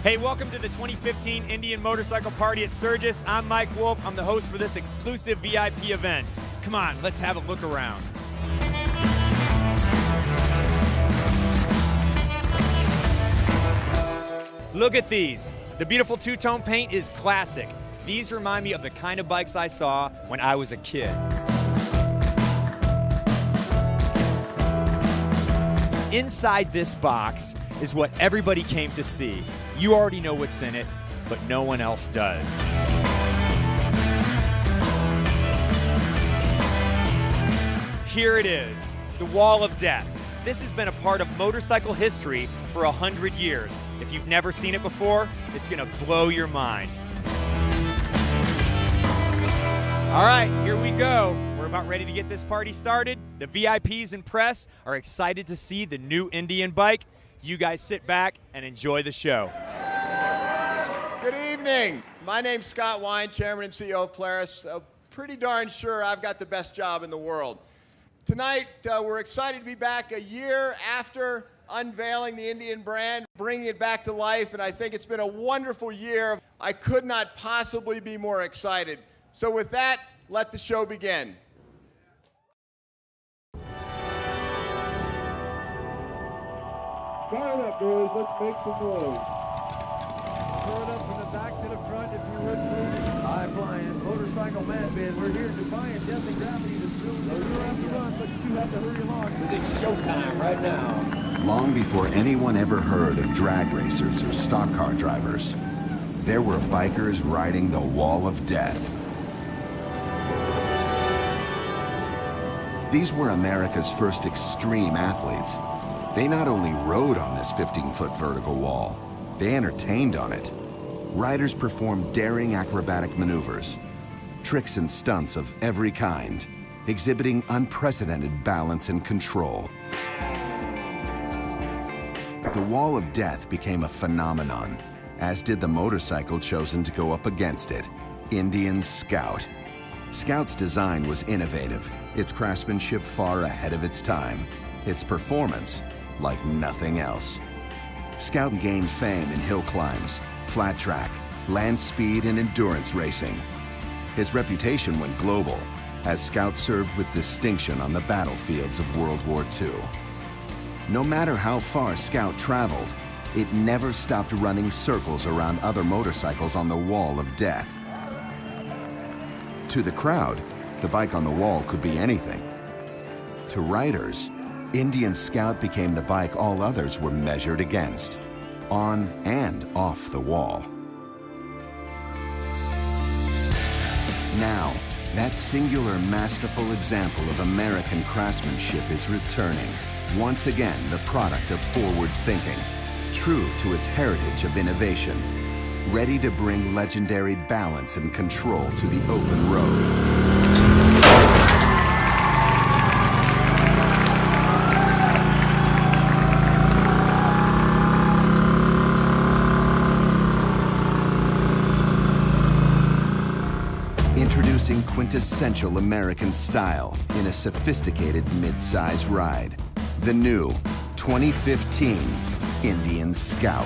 Hey, welcome to the 2015 Indian Motorcycle Party at Sturgis. I'm Mike Wolf. I'm the host for this exclusive VIP event. Come on, let's have a look around. Look at these. The beautiful two-tone paint is classic. These remind me of the kind of bikes I saw when I was a kid. Inside this box is what everybody came to see. You already know what's in it, but no one else does. Here it is, the Wall of Death. This has been a part of motorcycle history for 100 years. If you've never seen it before, it's gonna blow your mind. All right, here we go. We're about ready to get this party started. The VIPs and press are excited to see the new Indian bike. You guys sit back and enjoy the show. Good evening. My name's Scott Wine, Chairman and CEO of Polaris. Pretty darn sure I've got the best job in the world. Tonight, we're excited to be back a year after unveiling the Indian brand, bringing it back to life, and I think it's been a wonderful year. I could not possibly be more excited. So with that, let the show begin. Fire it up, boys. Let's make some noise. Throw it up from the back to the front if you would, please. High flying motorcycle madman. We're here defying death and gravity to thrill. So you don't have to run, but you do have to hurry along. It's showtime right now. Long before anyone ever heard of drag racers or stock car drivers, there were bikers riding the Wall of Death. These were America's first extreme athletes. They not only rode on this 15-foot vertical wall, they entertained on it. Riders performed daring acrobatic maneuvers, tricks and stunts of every kind, exhibiting unprecedented balance and control. The Wall of Death became a phenomenon, as did the motorcycle chosen to go up against it, Indian Scout. Scout's design was innovative, its craftsmanship far ahead of its time, its performance like nothing else. Scout gained fame in hill climbs, flat track, land speed, and endurance racing. Its reputation went global, as Scout served with distinction on the battlefields of World War II. No matter how far Scout traveled, it never stopped running circles around other motorcycles on the Wall of Death. To the crowd, the bike on the wall could be anything. To riders, Indian Scout became the bike all others were measured against, on and off the wall. Now, that singular masterful example of American craftsmanship is returning, once again the product of forward thinking, true to its heritage of innovation, ready to bring legendary balance and control to the open road. Introducing quintessential American style in a sophisticated mid-size ride. The new 2015 Indian Scout.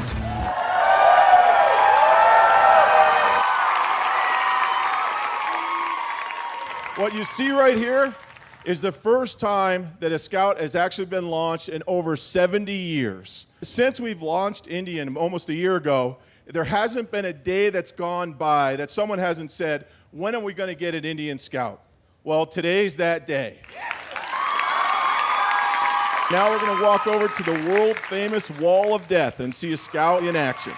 What you see right here is the first time that a Scout has actually been launched in over 70 years. Since we've launched Indian almost a year ago, there hasn't been a day that's gone by that someone hasn't said, when are we going to get an Indian Scout? Well, today's that day. Now we're going to walk over to the world-famous Wall of Death and see a Scout in action.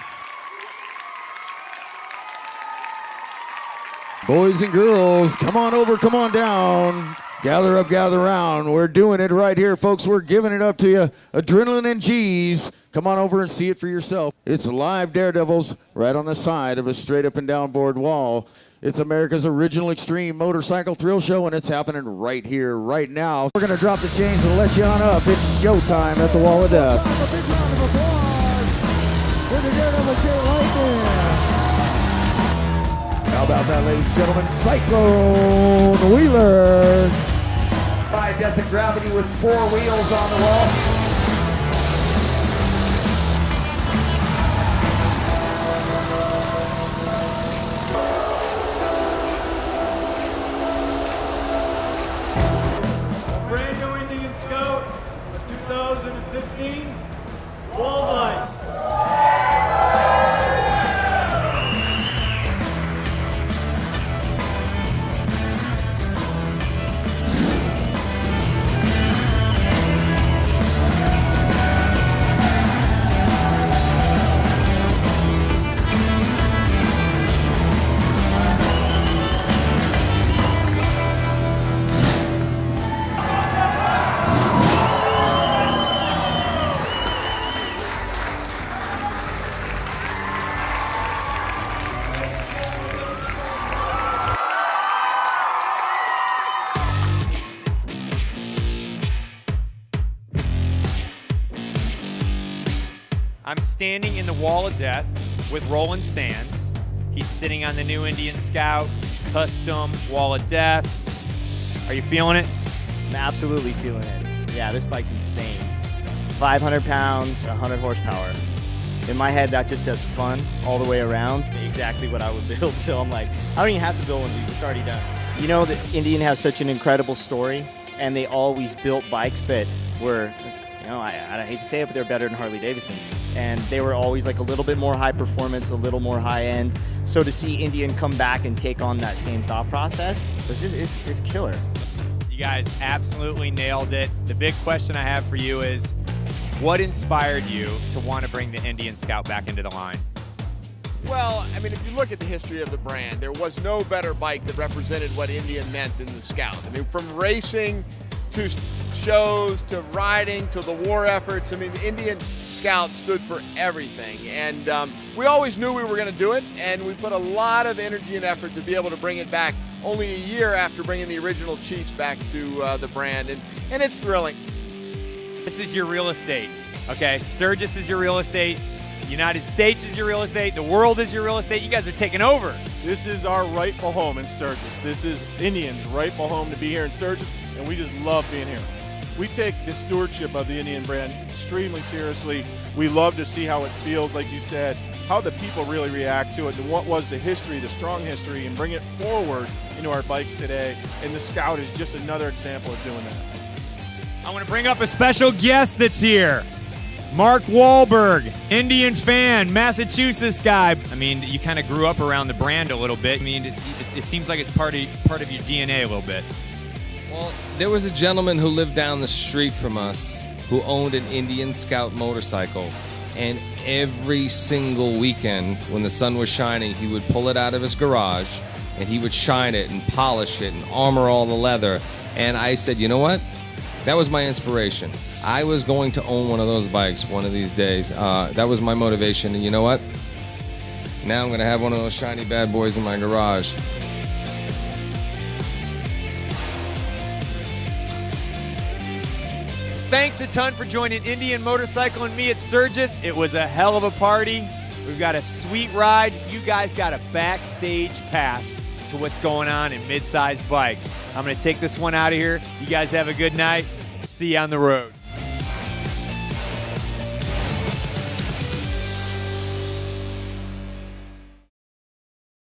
Boys and girls, come on over, come on down. Gather up, gather around. We're doing it right here, folks. We're giving it up to you. Adrenaline and G's. Come on over and see it for yourself. It's live Daredevils right on the side of a straight up and down board wall. It's America's original extreme motorcycle thrill show, and it's happening right here, right now. We're going to drop the chains and let you on up. It's showtime at the Wall of Death. A big round of applause for the Daredevil Jay right there. How about that, ladies and gentlemen? Cyclone Wheeler. By Death and Gravity with 4 wheels on the wall. 15, wall bike. I'm standing in the Wall of Death with Roland Sands. He's sitting on the new Indian Scout, custom Wall of Death. Are you feeling it? I'm absolutely feeling it. Yeah, this bike's insane. 500 pounds, 100 horsepower. In my head, that just says fun all the way around. Exactly what I would build. So I'm like, I don't even have to build one, it's already done. You know that Indian has such an incredible story, and they always built bikes that were, you know, I hate to say it, but they're better than Harley Davidsons. And they were always like a little bit more high performance, a little more high end. So to see Indian come back and take on that same thought process, it's killer. You guys absolutely nailed it. The big question I have for you is, what inspired you to want to bring the Indian Scout back into the line? Well, I mean, if you look at the history of the brand, there was no better bike that represented what Indian meant than the Scout. I mean, from racing to shows to riding to the war efforts, I mean, the Indian Scout stood for everything. And we always knew we were going to do it, and we put a lot of energy and effort to be able to bring it back only a year after bringing the original Chiefs back to the brand, and it's thrilling. This is your real estate, okay? Sturgis is your real estate. The United States is your real estate. The world is your real estate. You guys are taking over. This is our rightful home in Sturgis. This is Indian's rightful home to be here in Sturgis, and we just love being here. We take the stewardship of the Indian brand extremely seriously. We love to see how it feels, like you said, how the people really react to it, and what was the history, the strong history, and bring it forward into our bikes today. And the Scout is just another example of doing that. I want to bring up a special guest that's here. Mark Wahlberg, Indian fan, Massachusetts guy. I mean, you kind of grew up around the brand a little bit. I mean, it seems like it's part of your DNA a little bit. Well, there was a gentleman who lived down the street from us who owned an Indian Scout motorcycle. And every single weekend when the sun was shining, he would pull it out of his garage and he would shine it and polish it and armor all the leather. And I said, you know what? That was my inspiration. I was going to own one of those bikes one of these days. That was my motivation. And you know what? Now I'm going to have one of those shiny bad boys in my garage. Thanks a ton for joining Indian Motorcycle and me at Sturgis. It was a hell of a party. We've got a sweet ride. You guys got a backstage pass to what's going on in mid-size bikes. I'm going to take this one out of here. You guys have a good night. See you on the road.